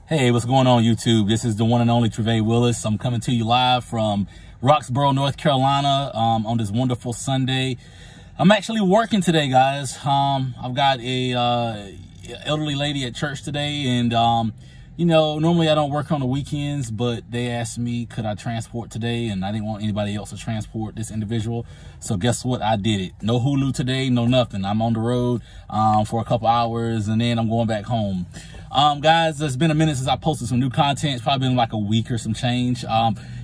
Hey, what's going on, YouTube? This is the one and only Trevay Willis. I'm coming to you live from Roxborough, North Carolina, on this wonderful Sunday. I'm actually working today, guys. I've got a elderly lady at church today, and you know, normally I don't work on the weekends, but they asked me could I transport today, and I didn't want anybody else to transport this individual. So guess what? I did it. No Hulu today, no nothing. I'm on the road for a couple hours, and then I'm going back home. Guys, it's been a minute since I posted some new content. It's probably been like a week or some change.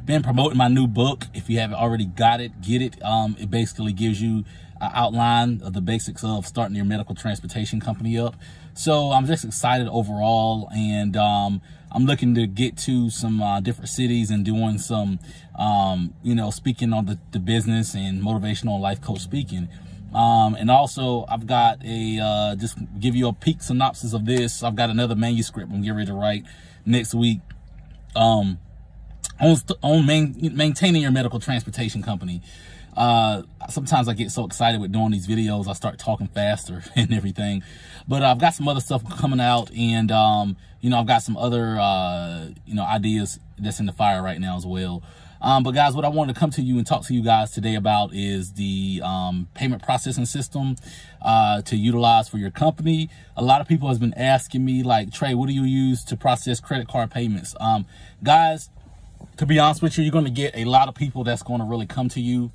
Been promoting my new book. If you haven't already got it, get it. It basically gives you an outline of the basics of starting your medical transportation company up. So I'm just excited overall, and I'm looking to get to some different cities and doing some, you know, speaking on the business and motivational life coach speaking. And also I've got a, just give you a peek synopsis of this. I've got another manuscript I'm getting ready to write next week, on maintaining your medical transportation company. Sometimes I get so excited with doing these videos, I start talking faster and everything, but I've got some other stuff coming out, and, you know, I've got some other, you know, ideas that's in the fire right now as well. But guys, what I wanted to come to you and talk to you guys today about is the payment processing system to utilize for your company. A lot of people has been asking me, like, Trey, what do you use to process credit card payments? Guys, to be honest with you, you're going to get a lot of people that's going to really come to you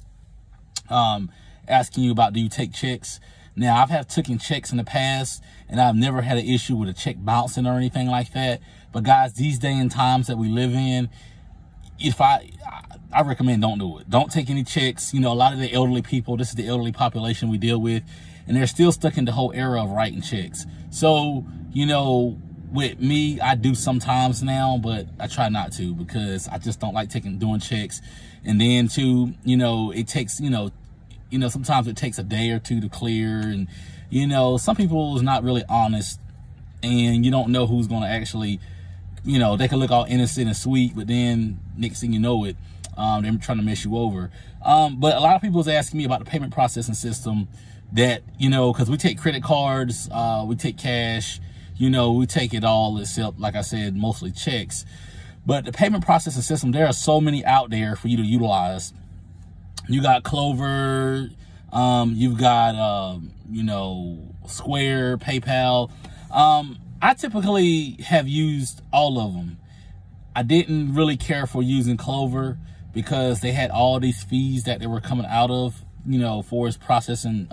asking you about, do you take checks? Now, I've taken checks in the past, and I've never had an issue with a check bouncing or anything like that. But guys, these day and times that we live in, if I recommend don't do it. Don't take any checks. You know, a lot of the elderly people, this is the elderly population we deal with, and they're still stuck in the whole era of writing checks. So, you know, with me, I do sometimes now, but I try not to, because I just don't like doing checks. And then too, you know, it takes, you know, sometimes it takes a day or two to clear, and, you know, some people is not really honest, and you don't know who's going to actually, you know, they can look all innocent and sweet, but then next thing you know it, they're trying to mess you over. But a lot of people is asking me about the payment processing system that, you know, because we take credit cards, we take cash, you know, we take it all except, like I said, mostly checks. But the payment processing system, there are so many out there for you to utilize. You got Clover, you've got, you know, Square, PayPal. I typically have used all of them. I didn't really care for using Clover because they had all these fees that they were coming out of, you know, for its processing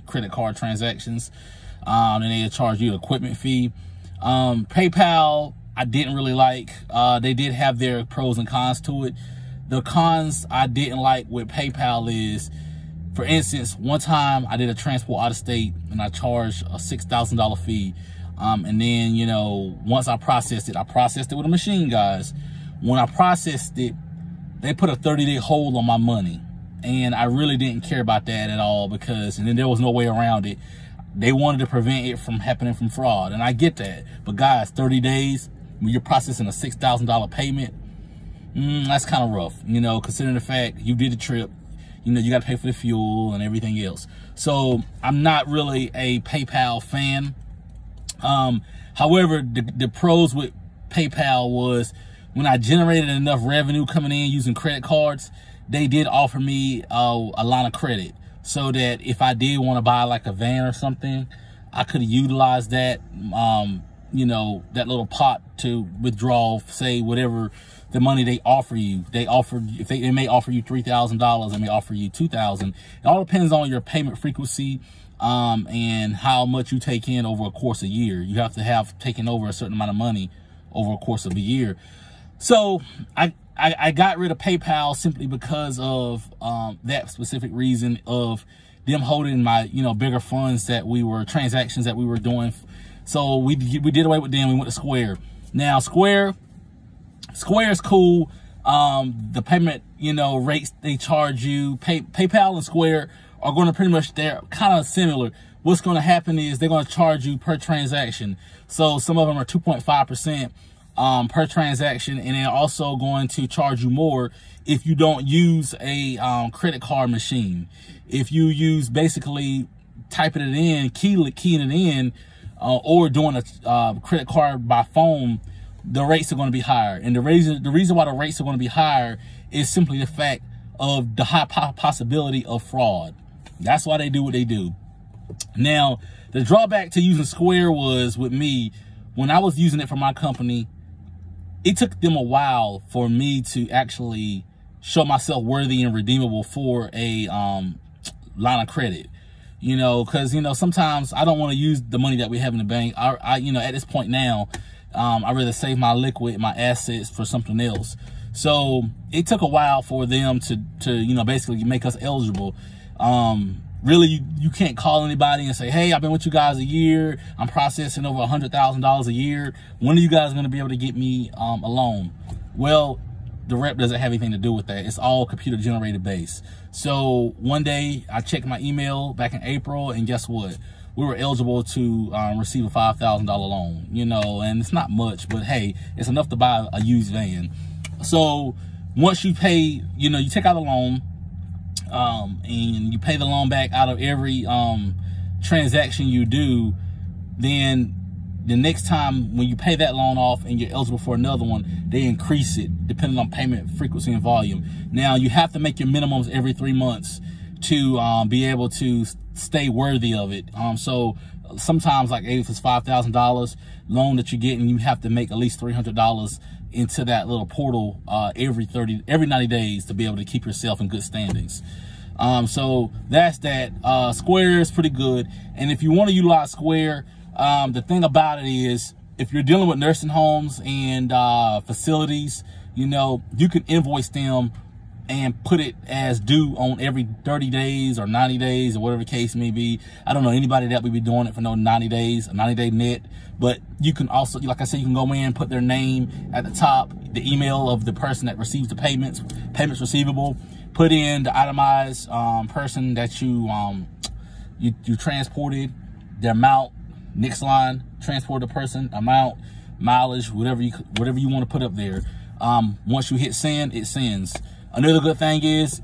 credit card transactions. And they would charge you an equipment fee. PayPal, I didn't really like. They did have their pros and cons to it. The cons I didn't like with PayPal is, for instance, one time I did a transport out of state and I charged a $6,000 fee. And then, you know, once I processed it with a machine, guys. When I processed it, they put a 30-day hold on my money. And I really didn't care about that at all, because, and then there was no way around it. They wanted to prevent it from happening from fraud. And I get that. But guys, 30 days, when you're processing a $6,000 payment, that's kind of rough, you know, considering the fact you did the trip, you know, you got to pay for the fuel and everything else. So I'm not really a PayPal fan. However, the pros with PayPal was when I generated enough revenue coming in using credit cards, they did offer me a line of credit, so that if I did want to buy like a van or something, I could utilize that, you know, that little pot to withdraw, say, whatever the money they offer you. They may offer you $3,000, they may offer you $2,000. It all depends on your payment frequency, and how much you take in over a course of a year. You have to have taken over a certain amount of money over a course of a year. So I got rid of PayPal simply because of that specific reason of them holding my, you know, bigger funds transactions that we were doing. So we did away with them. We went to Square. Now Square is cool. The payment, you know, rates they charge you, PayPal and Square are going to pretty much, they're kind of similar. What's going to happen is they're going to charge you per transaction. So some of them are 2.5% per transaction, and they're also going to charge you more if you don't use a credit card machine. If you use basically typing it in, keying it in, or doing a credit card by phone, the rates are going to be higher. And the reason why the rates are going to be higher is simply the fact of the high possibility of fraud. That's why they do what they do. Now, the drawback to using Square was, with me, when I was using it for my company, it took them a while for me to actually show myself worthy and redeemable for a line of credit. You know, because, you know, sometimes I don't want to use the money that we have in the bank. You know, at this point now, I'd rather save my liquid, my assets for something else. So it took a while for them to you know, basically make us eligible. Really, you can't call anybody and say, hey, I've been with you guys a year. I'm processing over $100,000 a year. When are you guys going to be able to get me a loan? Well, the rep doesn't have anything to do with that. It's all computer generated based. So one day I checked my email back in April, and guess what? We were eligible to receive a $5,000 loan, you know, and it's not much, but hey, it's enough to buy a used van. So once you pay, you know, you take out a loan, and you pay the loan back out of every transaction you do, then the next time when you pay that loan off and you're eligible for another one, they increase it depending on payment frequency and volume. Now, you have to make your minimums every 3 months to be able to stay worthy of it. So sometimes, like if it's $5,000 loan that you're getting, you have to make at least $300 into that little portal every 90 days to be able to keep yourself in good standings. So that's that. Square is pretty good, and if you want to utilize Square, the thing about it is, if you're dealing with nursing homes and facilities, you know, you can invoice them and put it as due on every 30 days or 90 days or whatever the case may be. I don't know anybody that would be doing it for no 90 days, a 90-day net, but you can also, like I said, you can go in, put their name at the top, the email of the person that receives the payments receivable, put in the itemized person that you transported, their amount, next line, transport the person, amount, mileage, whatever you want to put up there. Once you hit send, it sends. Another good thing is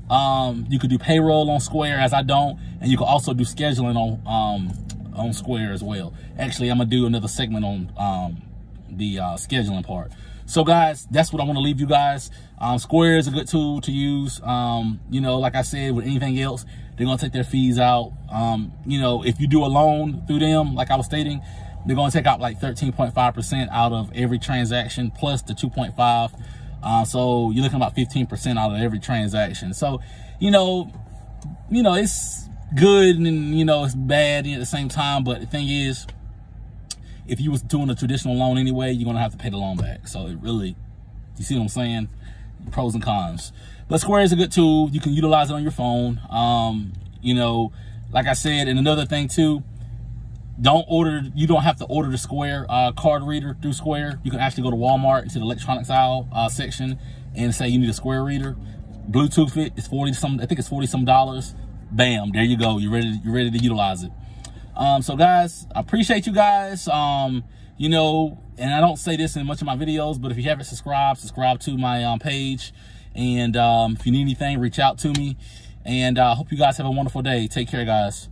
you could do payroll on Square, as I don't, and you can also do scheduling on Square as well. Actually, I'm gonna do another segment on the scheduling part. So guys, that's what I want to leave you guys. Square is a good tool to use. You know, like I said, with anything else, they're gonna take their fees out. You know, if you do a loan through them, like I was stating, they're gonna take out like 13.5% out of every transaction plus the 2.5. So you're looking about 15% out of every transaction. So, you know, it's good and, you know, it's bad at the same time. But the thing is, if you was doing a traditional loan anyway, you're going to have to pay the loan back. So it really, you see what I'm saying? Pros and cons. But Square is a good tool. You can utilize it on your phone. You know, like I said, and another thing too, you don't have to order the Square card reader through Square. You can actually go to Walmart to the electronics aisle section and say you need a Square reader. Bluetooth it. It's I think it's $40 some. Bam, there you go. You're ready to utilize it. So guys, I appreciate you guys. You know, and I don't say this in much of my videos, but if you haven't subscribe to my page. And if you need anything, reach out to me. And I hope you guys have a wonderful day. Take care, guys.